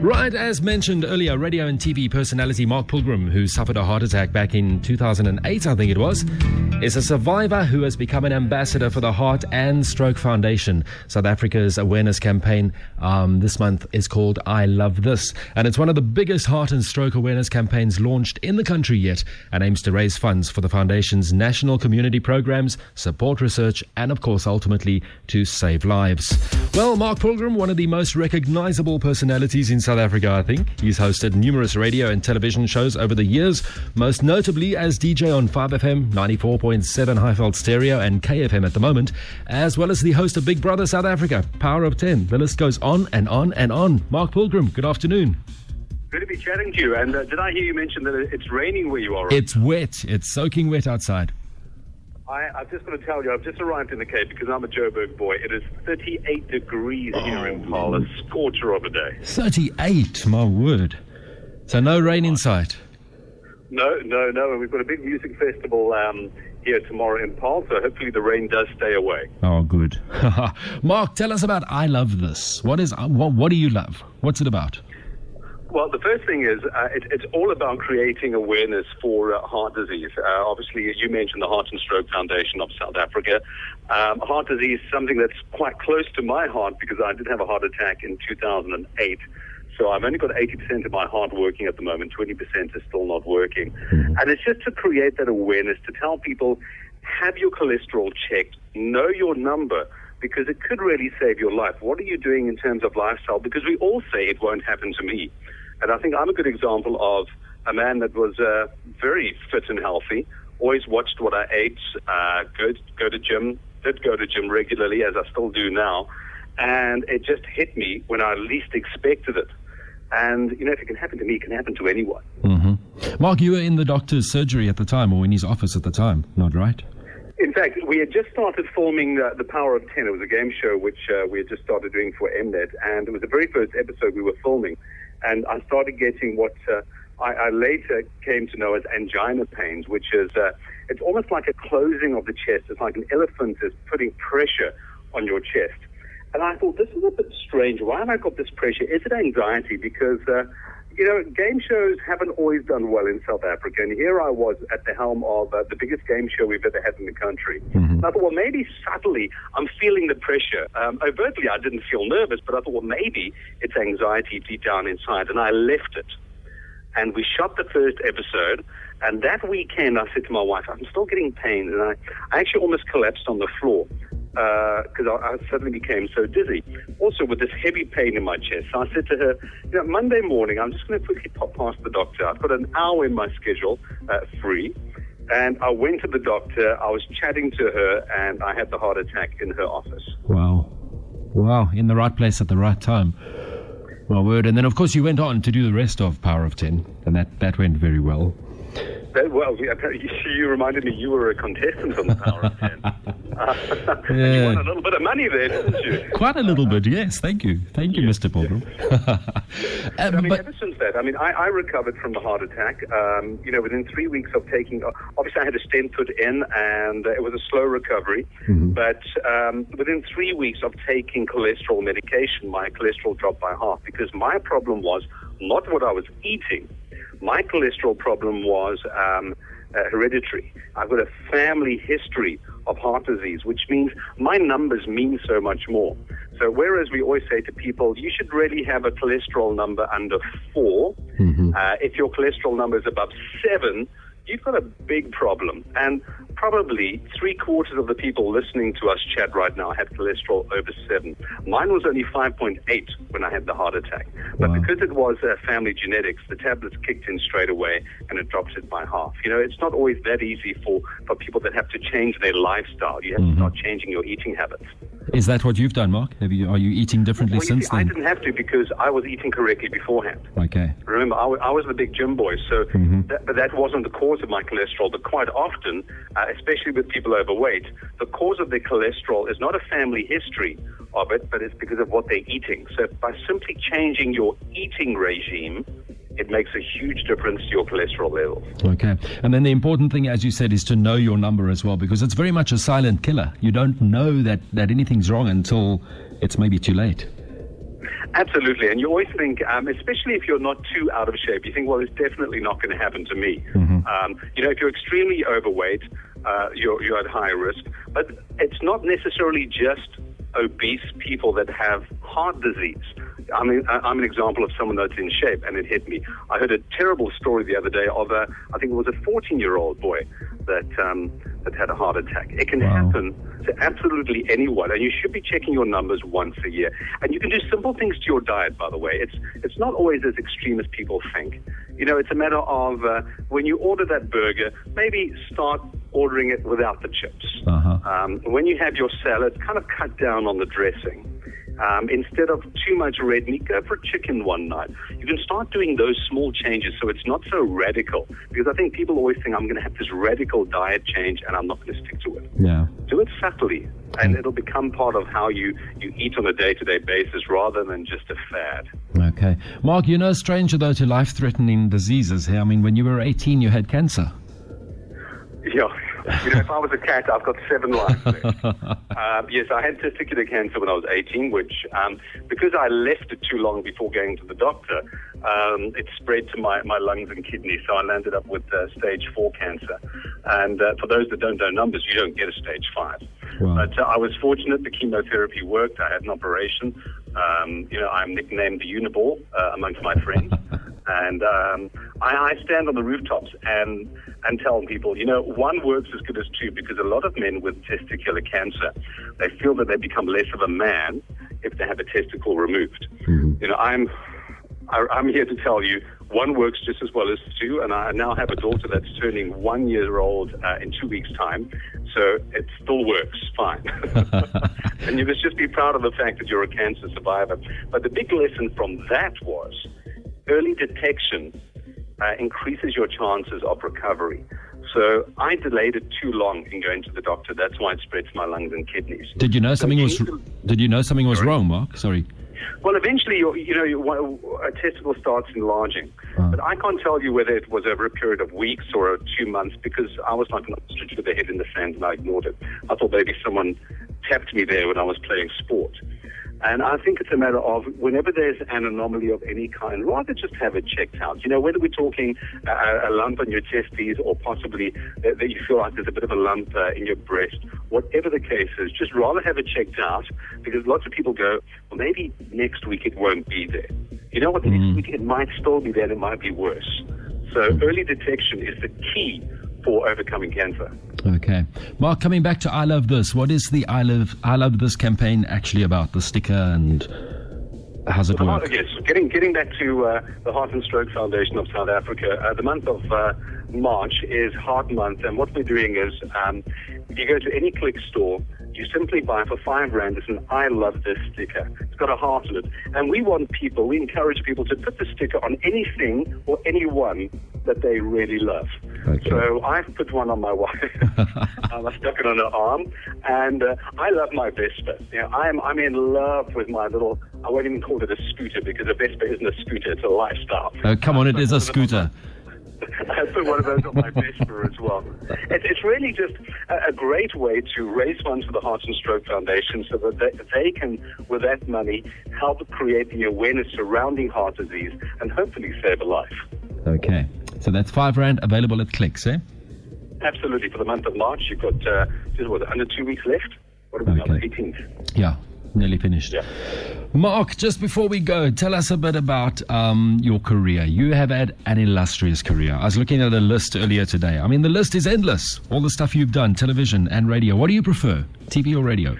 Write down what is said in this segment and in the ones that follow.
Right, as mentioned earlier, radio and TV personality Mark Pilgrim, who suffered a heart attack back in 2008, I think it was, is a survivor who has become an ambassador for the Heart and Stroke Foundation. South Africa's awareness campaign this month is called I Love This, and it's one of the biggest heart and stroke awareness campaigns launched in the country yet, and aims to raise funds for the foundation's national community programs, support research, and of course ultimately to save lives. Well, Mark Pilgrim, one of the most recognizable personalities in South Africa, I think. He's hosted numerous radio and television shows over the years, most notably as DJ on 5FM, 94.7 Highveld Stereo and KFM at the moment, as well as the host of Big Brother South Africa, Power of 10. The list goes on and on and on. Mark Pilgrim, good afternoon. Good to be chatting to you. And did I hear you mention that it's raining where you are? It's wet. It's soaking wet outside. I've just got to tell you, I've just arrived in the Cape because I'm a Joburg boy. It is 38 degrees here in Paarl, a scorcher of a day. 38, my word. So no rain in sight? No. And we've got a big music festival here tomorrow in Paarl, so hopefully the rain does stay away. Oh, good. Mark, tell us about I Love This. What do you love? What's it about? Well, the first thing is it's all about creating awareness for heart disease. Obviously, you mentioned the Heart and Stroke Foundation of South Africa. Heart disease is something that's quite close to my heart because I did have a heart attack in 2008. So I've only got 80% of my heart working at the moment. 20% is still not working. Mm-hmm. And it's just to create that awareness, to tell people, have your cholesterol checked, know your number, because it could really save your life. What are you doing in terms of lifestyle? Because we all say it won't happen to me. And I think I'm a good example of a man that was very fit and healthy, always watched what I ate, did go to gym regularly, as I still do now. And it just hit me when I least expected it. And, if it can happen to me, it can happen to anyone. Mm-hmm. Mark, you were in the doctor's surgery at the time, or in his office at the time, not right? In fact, we had just started filming the Power of 10. It was a game show which we had just started doing for Mnet, and it was the very first episode we were filming. And I started getting what I later came to know as angina pains, which is it's almost like a closing of the chest. It's like an elephant is putting pressure on your chest. And I thought, this is a bit strange. Why have I got this pressure? Is it anxiety? Because game shows haven't always done well in South Africa. And here I was at the helm of the biggest game show we've ever had in the country. Mm-hmm. And I thought, well, maybe subtly I'm feeling the pressure. Overtly, I didn't feel nervous, but I thought, well, maybe it's anxiety deep down inside. And I left it. And we shot the first episode. And that weekend, I said to my wife, I'm still getting pains. And I actually almost collapsed on the floor because I suddenly became so dizzy. Also with this heavy pain in my chest. So I said to her, Monday morning, I'm just going to quickly pop past the doctor. I've got an hour in my schedule free. And I went to the doctor. I was chatting to her, and I had the heart attack in her office. Wow. In the right place at the right time. My word. And then, of course, you went on to do the rest of Power of 10, and that went very well. Well, you reminded me you were a contestant on the Power of 10. You won a little bit of money there, didn't you? Quite a little bit, yes. Thank you, Mr. Pilgrim. Ever since that, I recovered from the heart attack. Within 3 weeks of taking, obviously I had a stent put in, and it was a slow recovery. Mm-hmm. But within 3 weeks of taking cholesterol medication, my cholesterol dropped by half because my problem was not what I was eating. My cholesterol problem was hereditary. I've got a family history of heart disease, which means my numbers mean so much more. So whereas we always say to people, you should really have a cholesterol number under 4, mm-hmm. If your cholesterol number is above 7, you've got a big problem. And probably 3/4 of the people listening to us chat right now had cholesterol over 7. Mine was only 5.8 when I had the heart attack. But because it was family genetics, the tablets kicked in straight away and it dropped it by half. It's not always that easy for people that have to change their lifestyle. You have to start changing your eating habits. Is that what you've done, Mark? Are you eating differently since then? I didn't have to because I was eating correctly beforehand. Okay. Remember, I was the big gym boy, so but that wasn't the cause of my cholesterol. But quite often, especially with people overweight, the cause of their cholesterol is not a family history of it, but it's because of what they're eating. So by simply changing your eating regime, it makes a huge difference to your cholesterol levels. Okay. And then the important thing, as you said, is to know your number as well, because it's very much a silent killer. You don't know that anything's wrong until it's maybe too late. Absolutely, and you always think, especially if you're not too out of shape, you think, well, it's definitely not going to happen to me. If you're extremely overweight, you're at high risk. But it's not necessarily just obese people that have heart disease. I mean, I'm an example of someone that's in shape, and it hit me. I heard a terrible story the other day of I think it was a 14-year-old boy that had a heart attack. It can happen to absolutely anyone, and you should be checking your numbers once a year. And you can do simple things to your diet, by the way. It's not always as extreme as people think. It's a matter of when you order that burger, maybe start ordering it without the chips. When you have your salad, kind of cut down on the dressing. Instead of too much red meat, go for chicken one night. You can start doing those small changes so it's not so radical. Because I think people always think, I'm going to have this radical diet change and I'm not going to stick to it. Yeah. Do it subtly, and it'll become part of how you eat on a day-to-day basis rather than just a fad. Okay. Mark, you're no stranger, though, to life-threatening diseases here. I mean, when you were 18, you had cancer. Yeah. If I was a cat, I've got 7 lives left. Yes, I had testicular cancer when I was 18, which, because I left it too long before going to the doctor, it spread to my lungs and kidneys, so I landed up with stage 4 cancer. And for those that don't know numbers, you don't get a stage 5. Wow. But I was fortunate. The chemotherapy worked. I had an operation. I'm nicknamed the Uniball amongst my friends. And I stand on the rooftops and tell people, one works as good as 2, because a lot of men with testicular cancer, they feel that they become less of a man if they have a testicle removed. I'm here to tell you, 1 works just as well as 2, and I now have a daughter that's turning 1 year old in 2 weeks' time, so it still works fine. And you must just be proud of the fact that you're a cancer survivor. But the big lesson from that was early detection increases your chances of recovery. So I delayed it too long in going to the doctor. That's why it spread to my lungs and kidneys. Did you know something was wrong, Mark? Sorry. Well, eventually, a testicle starts enlarging. But I can't tell you whether it was over a period of weeks or 2 months, because I was like an ostrich with a head in the sand and I ignored it. I thought maybe someone tapped me there when I was playing sport. And I think it's a matter of whenever there's an anomaly of any kind, rather just have it checked out. Whether we're talking a lump on your testes or possibly that you feel like there's a bit of a lump in your breast, whatever the case is, just rather have it checked out, because lots of people go, well, maybe next week it won't be there. Next week it might still be there and it might be worse. So early detection is the key for overcoming cancer. Okay. Mark, coming back to I Love This, what is the I Love This campaign actually about, the sticker, and how's it work? Yes, getting back to the Heart and Stroke Foundation of South Africa, the month of March is Heart Month, and what we're doing is if you go to any Click store, you simply buy for R5, it's an I Love This sticker. It's got a heart in it. And we encourage people to put the sticker on anything or anyone that they really love. Okay. So I've put one on my wife. I stuck it on her arm. And I love my Vespa. I'm in love with my little, I won't even call it a scooter, because a Vespa isn't a scooter, it's a lifestyle. Oh, come on, it is a scooter. I put one of those on my Vespa as well. It's really just a great way to raise funds for the Heart and Stroke Foundation so that they can, with that money, help create the awareness surrounding heart disease and hopefully save a life. Okay. So that's R5 available at Clicks, eh? Absolutely. For the month of March, you've got under 2 weeks left. What are we now, the 18th? Yeah. Nearly finished. Yeah. Mark, just before we go, tell us a bit about your career. You have had an illustrious career. I was looking at a list earlier today. I mean, the list is endless. All the stuff you've done, television and radio. What do you prefer, TV or radio?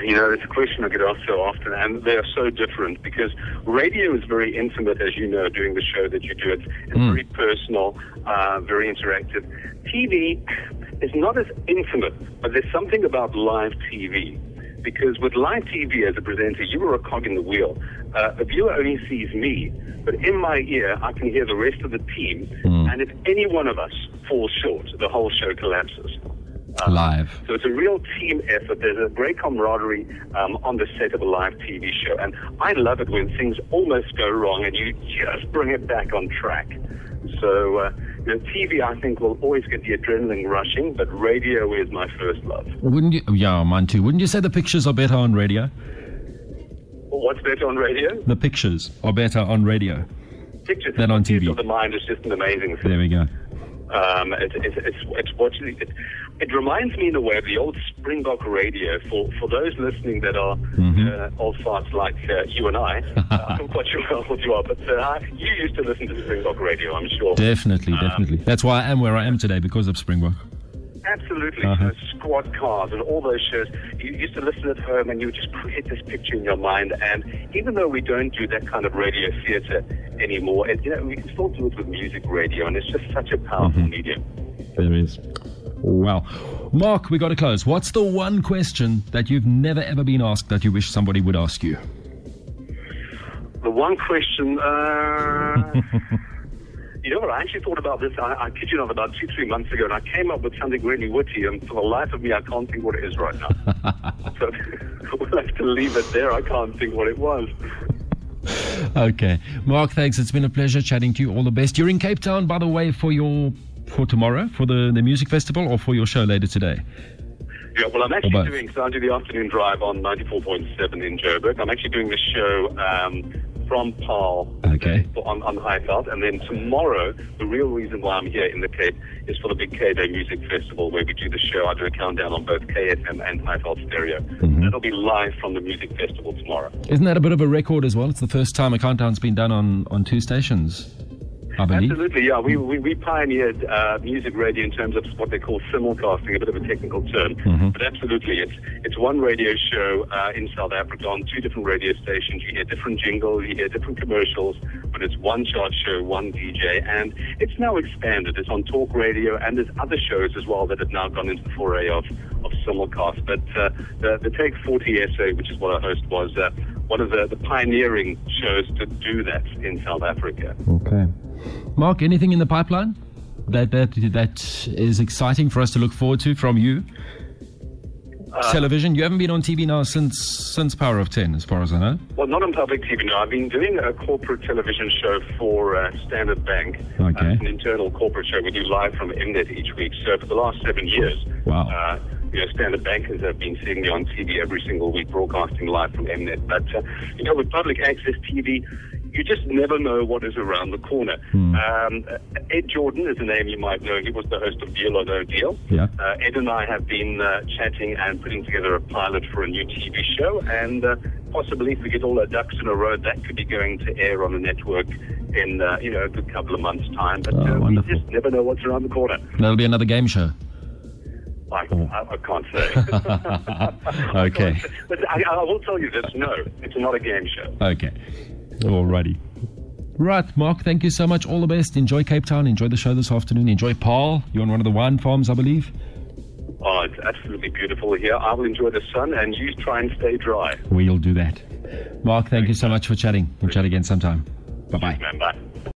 It's a question I get asked so often, and they are so different, because radio is very intimate, as you know, doing the show that you do. It's very personal, very interactive. TV is not as intimate, but there's something about live TV. Because with live TV as a presenter, you are a cog in the wheel. The viewer only sees me, but in my ear, I can hear the rest of the team. And if any one of us falls short, the whole show collapses. Live. So it's a real team effort. There's a great camaraderie on the set of a live TV show. And I love it when things almost go wrong and you just bring it back on track. So TV, I think, will always get the adrenaline rushing, but radio is my first love. Wouldn't you? Yeah, mine too. Wouldn't you say the pictures are better on radio? What's better on radio? The pictures are better on radio Pictures than on TV. Of the mind is just an amazing thing. There we go. It's watching. It reminds me in a way of the old Springbok radio. For those listening that are old farts like you and I, I'm quite sure how old you are, but you used to listen to Springbok radio, I'm sure. Definitely. That's why I am where I am today, because of Springbok. Absolutely. Squad cars and all those shows. You used to listen at home and you would just create this picture in your mind. And even though we don't do that kind of radio theatre anymore, we can still do it with music radio, and it's just such a powerful medium. There is. Wow. Mark, we got to close. What's the one question that you've never ever been asked that you wish somebody would ask you? The one question... You know what, I actually thought about this, I kid you not, about 2-3 months ago, and I came up with something really witty, and for the life of me, I can't think what it is right now. So we'll have to leave it there. I can't think what it was. Okay. Mark, thanks. It's been a pleasure chatting to you. All the best. You're in Cape Town, by the way, for tomorrow, for the music festival, or for your show later today? Yeah, well, I'm actually so I do the afternoon drive on 94.7 in Gerber. I'm actually doing the show from Paarl on Highveld, and then tomorrow, the real reason why I'm here in the Cape is for the big K-Day Music Festival, where we do the show. I do a countdown on both KFM and Highveld Stereo. That'll be live from the music festival tomorrow. Isn't that a bit of a record as well? It's the first time a countdown's been done on two stations, I believe. Absolutely, yeah. We pioneered music radio in terms of what they call simulcasting, a bit of a technical term. But absolutely, it's one radio show in South Africa on 2 different radio stations. You hear different jingles, you hear different commercials, but it's one chart show, one DJ, and it's now expanded. It's on talk radio, and there's other shows as well that have now gone into the foray of simulcast. But the Take 40 SA, which is what our host was, one of the pioneering shows to do that in South Africa. Okay. Mark, anything in the pipeline that is exciting for us to look forward to from you? Television? You haven't been on TV now since Power of 10, as far as I know. Well, not on public TV, no. I've been doing a corporate television show for Standard Bank. Okay. An internal corporate show. We do live from Mnet each week. So for the last 7 years, wow. Standard Bankers have been seeing me on TV every single week, broadcasting live from Mnet. But, with public access TV, you just never know what is around the corner. Ed Jordan is a name you might know. He was the host of Deal or No Deal. Yeah. Ed and I have been chatting and putting together a pilot for a new TV show, and possibly if we get all our ducks in a row, that could be going to air on a network in a good couple of months' time. But we just never know what's around the corner. That'll be another game show. I can't say. Okay. But I will tell you this, no, it's not a game show. Okay. Alrighty. Right, Mark, thank you so much. All the best. Enjoy Cape Town. Enjoy the show this afternoon. Enjoy Paarl. You're on one of the wine farms, I believe. Oh, it's absolutely beautiful here. I will enjoy the sun, and you try and stay dry. We'll do that. Mark, thank you so much for chatting. We'll chat again sometime. Bye-bye. Bye.